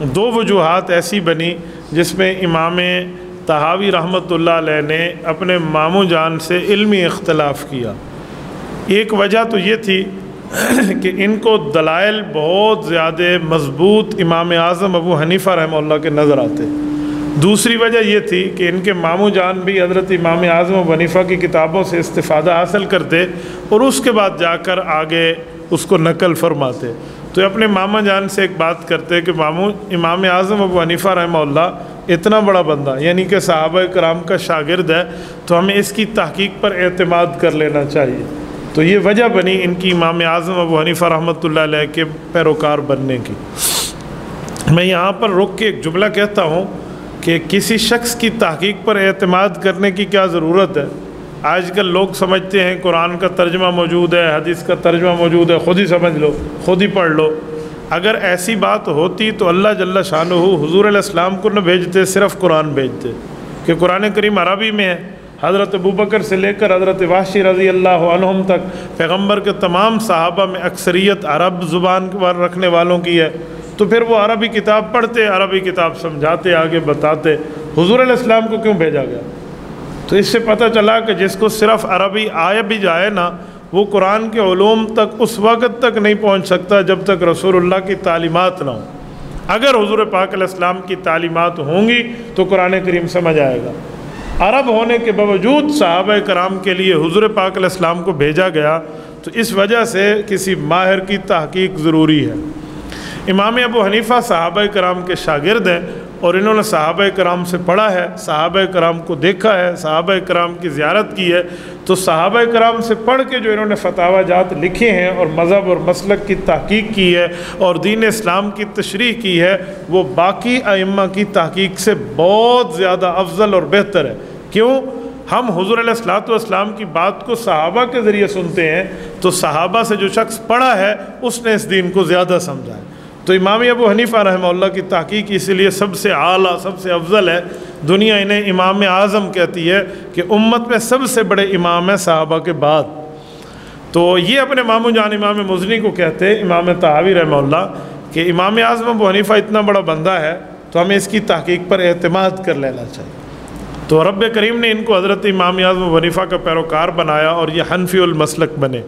دو وجوہات ایسی بنی جس میں امام طحاوی رحمۃ اللہ علیہ نے اپنے ماموں جان سے علمی اختلاف کیا۔ ایک وجہ تو یہ تھی کہ ان کو دلائل بہت زیادہ مضبوط امام اعظم ابو حنیفہ رحمہ اللہ کے نظر آتے۔ دوسری وجہ یہ تھی کہ ان کے ماموں جان بھی حضرت امام اعظم ابو حنیفہ کی کتابوں سے استفادہ حاصل کرتے اور اس کے بعد جا کر آگے اس کو نقل فرماتے۔ تو اپنے ماما جان سے ایک بات کرتے کہ ماموں امام اعظم ابو حنیفہ رحمہ اللہ اتنا بڑا بندہ یعنی کہ صحابہ کرام کا شاگرد ہے، تو ہمیں اس کی تحقیق پر اعتماد کر لینا چاہیے۔ تو یہ وجہ بنی ان کی امام اعظم ابو حنیفہ رحمۃ اللہ علیہ کے پیروکار بننے کی۔ میں یہاں پر رک کے ایک جملہ کہتا ہوں کہ کسی شخص کی تحقیق پر اعتماد کرنے کی کیا ضرورت ہے؟ آج کل لوگ سمجھتے ہیں قرآن کا ترجمہ موجود ہے، حدیث کا ترجمہ موجود ہے، خود ہی سمجھ لو، خود ہی پڑھ لو۔ اگر ایسی بات ہوتی تو اللہ جل شانہ حضور علیہ السلام کو نہ بھیجتے، صرف قرآن بھیجتے، کہ قرآن کریم عربی میں ہے۔ حضرت ابوبکر سے لے کر حضرت وحشی رضی اللہ عنہم تک پیغمبر کے تمام صحابہ میں اکثریت عرب زبان پر رکھنے والوں کی ہے، تو پھر وہ عربی کتاب پڑھتے، عربی کتاب سمجھاتے، آگے بتاتے۔ حضور علیہ السلام کو کیوں بھیجا گیا؟ تو اس سے پتہ چلا کہ جس کو صرف عربی آیا بھی جائے نا، وہ قرآن کے علوم تک اس وقت تک نہیں پہنچ سکتا جب تک رسول اللہ کی تعلیمات نہ ہوں۔ اگر حضور پاک علیہ السلام کی تعلیمات ہوں گی تو قرآن کریم سمجھ آئے گا۔ عرب ہونے کے باوجود صحابہ کرام کے لیے حضور پاک علیہ السلام کو بھیجا گیا، تو اس وجہ سے کسی ماہر کی تحقیق ضروری ہے۔ امام ابو حنیفہ صحابہ کرام کے شاگرد ہیں اور انہوں نے صحابہ کرام سے پڑھا ہے، صحابہ کرام کو دیکھا ہے، صحابہ کرام کی زیارت کی ہے، تو صحابہ کرام سے پڑھ کے جو انہوں نے فتاوی جات لکھے ہیں اور مذہب اور مسلک کی تحقیق کی ہے اور دین اسلام کی تشریح کی ہے، وہ باقی ائمہ کی تحقیق سے بہت زیادہ افضل اور بہتر ہے۔ کیوں؟ ہم حضور علیہ الصلوۃ والسلام کی بات کو صحابہ کے ذریعے سنتے ہیں، تو صحابہ سے جو شخص پڑھا ہے اس نے اس دین کو زیادہ سمجھا ہے۔ تو امام ابو حنیفہ رحمہ اللہ کی تحقیق اسی لیے سب سے اعلیٰ، سب سے افضل ہے۔ دنیا انہیں امام اعظم کہتی ہے کہ امت میں سب سے بڑے امام ہیں صحابہ کے بعد۔ تو یہ اپنے ماموں جان امام مزنی کو کہتے ہیں، امام طحاوی رحمہ اللہ، کہ امام اعظم ابو حنیفہ اتنا بڑا بندہ ہے تو ہمیں اس کی تحقیق پر اعتماد کر لینا چاہیے۔ تو رب کریم نے ان کو حضرت امام اعظم ابو حنیفہ کا پیروکار بنایا اور یہ حنفی المسلک بنے۔